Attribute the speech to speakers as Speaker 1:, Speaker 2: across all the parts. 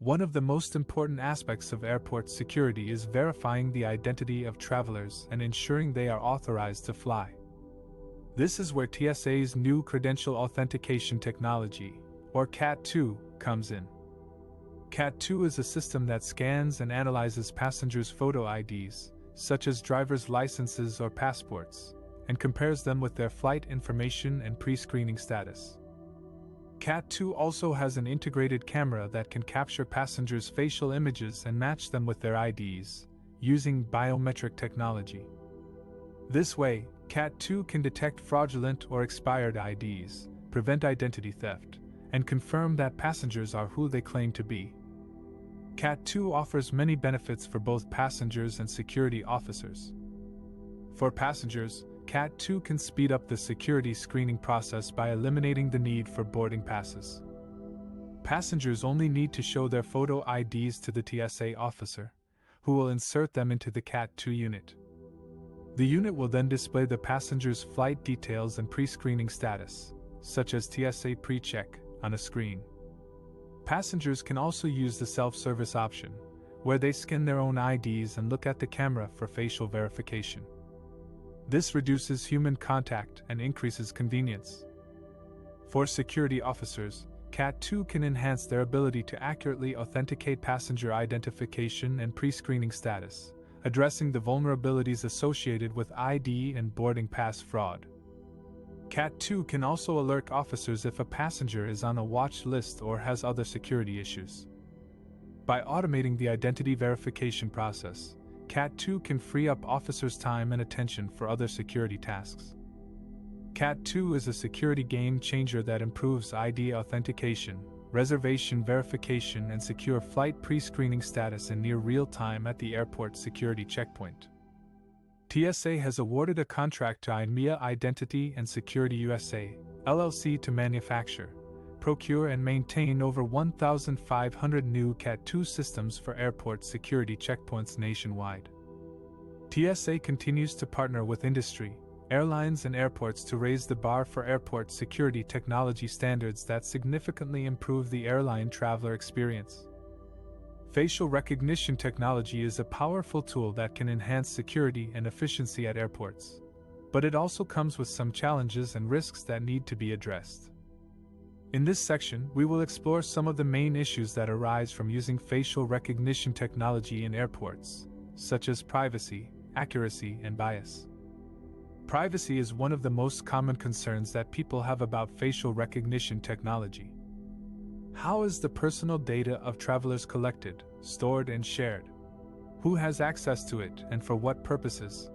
Speaker 1: One of the most important aspects of airport security is verifying the identity of travelers and ensuring they are authorized to fly. This is where TSA's new Credential Authentication Technology, or CAT-2, comes in. CAT-2 is a system that scans and analyzes passengers' photo IDs, such as driver's licenses or passports, and compares them with their flight information and pre-screening status. CAT-2 also has an integrated camera that can capture passengers' facial images and match them with their IDs, using biometric technology. This way, CAT-2 can detect fraudulent or expired IDs, prevent identity theft, and confirm that passengers are who they claim to be. CAT-2 offers many benefits for both passengers and security officers. For passengers, CAT-2 can speed up the security screening process by eliminating the need for boarding passes. Passengers only need to show their photo IDs to the TSA officer, who will insert them into the CAT-2 unit. The unit will then display the passenger's flight details and pre-screening status, such as TSA pre-check, on a screen. Passengers can also use the self-service option, where they scan their own IDs and look at the camera for facial verification. This reduces human contact and increases convenience. For security officers, CAT-2 can enhance their ability to accurately authenticate passenger identification and pre-screening status, addressing the vulnerabilities associated with ID and boarding pass fraud. CAT-2 can also alert officers if a passenger is on a watch list or has other security issues. By automating the identity verification process, CAT-2 can free up officers' time and attention for other security tasks. CAT-2 is a security game changer that improves ID authentication, reservation verification, and secure flight pre-screening status in near real time at the airport security checkpoint. TSA has awarded a contract to IMEA Identity and Security USA, LLC to manufacture, procure and maintain over 1,500 new CAT-2 systems for airport security checkpoints nationwide. TSA continues to partner with industry, airlines and airports to raise the bar for airport security technology standards that significantly improve the airline traveler experience. Facial recognition technology is a powerful tool that can enhance security and efficiency at airports, but it also comes with some challenges and risks that need to be addressed. In this section, we will explore some of the main issues that arise from using facial recognition technology in airports, such as privacy, accuracy, and bias. Privacy is one of the most common concerns that people have about facial recognition technology. How is the personal data of travelers collected, stored, and shared? Who has access to it, and for what purposes?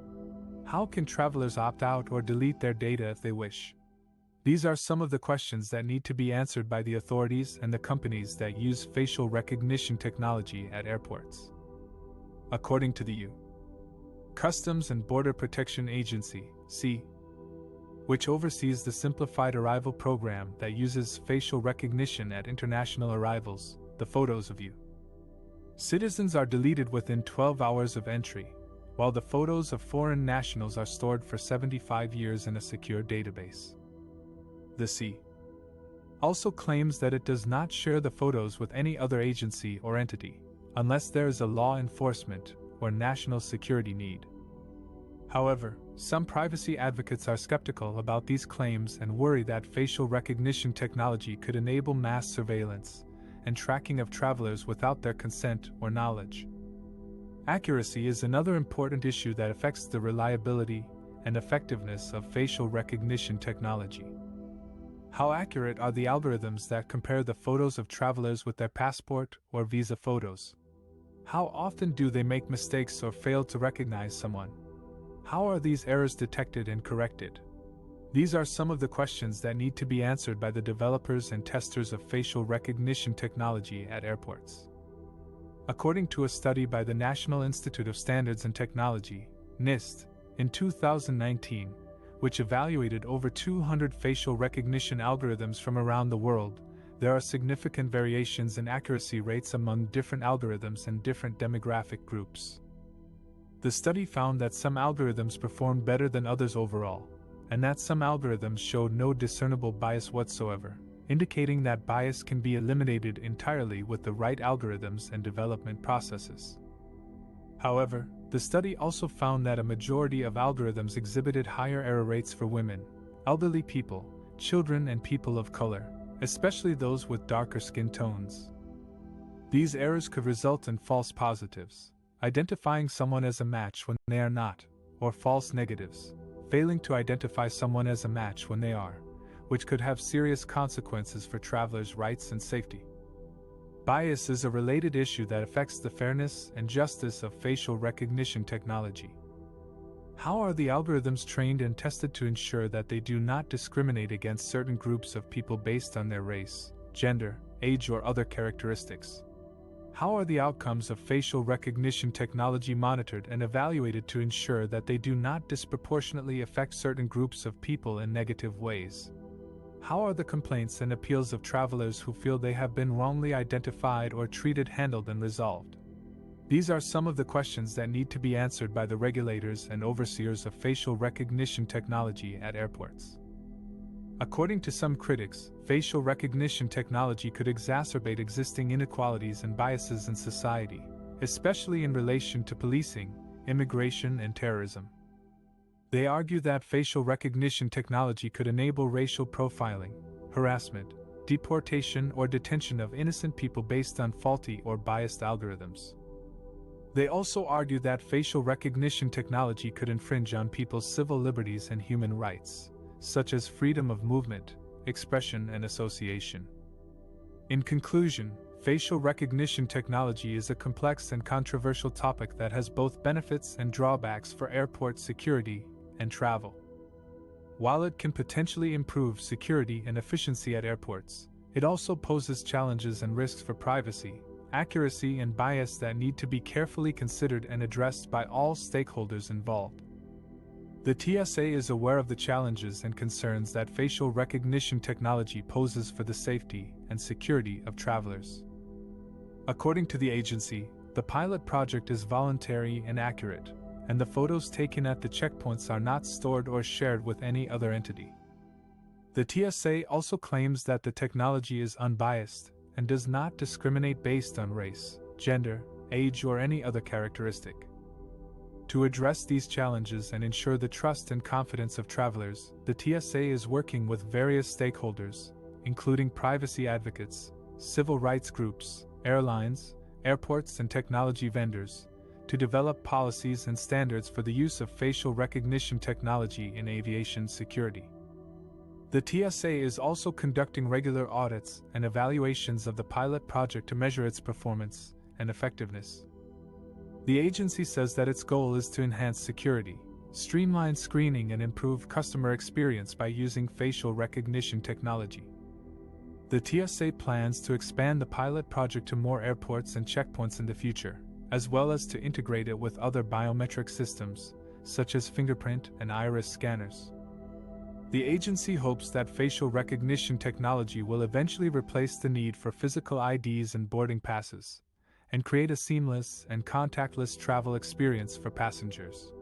Speaker 1: How can travelers opt out or delete their data if they wish? These are some of the questions that need to be answered by the authorities and the companies that use facial recognition technology at airports. According to the U.S. Customs and Border Protection Agency, (C), which oversees the Simplified Arrival Program that uses facial recognition at international arrivals, the photos of U.S. citizens are deleted within 12 hours of entry, while the photos of foreign nationals are stored for 75 years in a secure database. The C also claims that it does not share the photos with any other agency or entity, unless there is a law enforcement or national security need. However, some privacy advocates are skeptical about these claims and worry that facial recognition technology could enable mass surveillance and tracking of travelers without their consent or knowledge. Accuracy is another important issue that affects the reliability and effectiveness of facial recognition technology. How accurate are the algorithms that compare the photos of travelers with their passport or visa photos? How often do they make mistakes or fail to recognize someone? How are these errors detected and corrected? These are some of the questions that need to be answered by the developers and testers of facial recognition technology at airports. According to a study by the National Institute of Standards and Technology, NIST, in 2019, which evaluated over 200 facial recognition algorithms from around the world, there are significant variations in accuracy rates among different algorithms and different demographic groups. The study found that some algorithms performed better than others overall, and that some algorithms showed no discernible bias whatsoever, indicating that bias can be eliminated entirely with the right algorithms and development processes. However, the study also found that a majority of algorithms exhibited higher error rates for women, elderly people, children, and people of color, especially those with darker skin tones. These errors could result in false positives, identifying someone as a match when they are not, or false negatives, failing to identify someone as a match when they are, which could have serious consequences for travelers' rights and safety. Bias is a related issue that affects the fairness and justice of facial recognition technology. How are the algorithms trained and tested to ensure that they do not discriminate against certain groups of people based on their race, gender, age, or other characteristics? How are the outcomes of facial recognition technology monitored and evaluated to ensure that they do not disproportionately affect certain groups of people in negative ways? How are the complaints and appeals of travelers who feel they have been wrongly identified or treated handled and resolved? These are some of the questions that need to be answered by the regulators and overseers of facial recognition technology at airports. According to some critics, facial recognition technology could exacerbate existing inequalities and biases in society, especially in relation to policing, immigration, and terrorism. They argue that facial recognition technology could enable racial profiling, harassment, deportation, or detention of innocent people based on faulty or biased algorithms. They also argue that facial recognition technology could infringe on people's civil liberties and human rights, such as freedom of movement, expression, and association. In conclusion, facial recognition technology is a complex and controversial topic that has both benefits and drawbacks for airport security and travel. While it can potentially improve security and efficiency at airports, it also poses challenges and risks for privacy, accuracy, and bias that need to be carefully considered and addressed by all stakeholders involved. The TSA is aware of the challenges and concerns that facial recognition technology poses for the safety and security of travelers. According to the agency, the pilot project is voluntary and accurate, and the photos taken at the checkpoints are not stored or shared with any other entity. The TSA also claims that the technology is unbiased and does not discriminate based on race, gender, age, or any other characteristic. To address these challenges and ensure the trust and confidence of travelers, the TSA is working with various stakeholders, including privacy advocates, civil rights groups, airlines, airports, and technology vendors, to develop policies and standards for the use of facial recognition technology in aviation security. The TSA is also conducting regular audits and evaluations of the pilot project to measure its performance and effectiveness. The agency says that its goal is to enhance security, streamline screening, and improve customer experience by using facial recognition technology. The TSA plans to expand the pilot project to more airports and checkpoints in the future, as well as to integrate it with other biometric systems, such as fingerprint and iris scanners. The agency hopes that facial recognition technology will eventually replace the need for physical IDs and boarding passes, and create a seamless and contactless travel experience for passengers.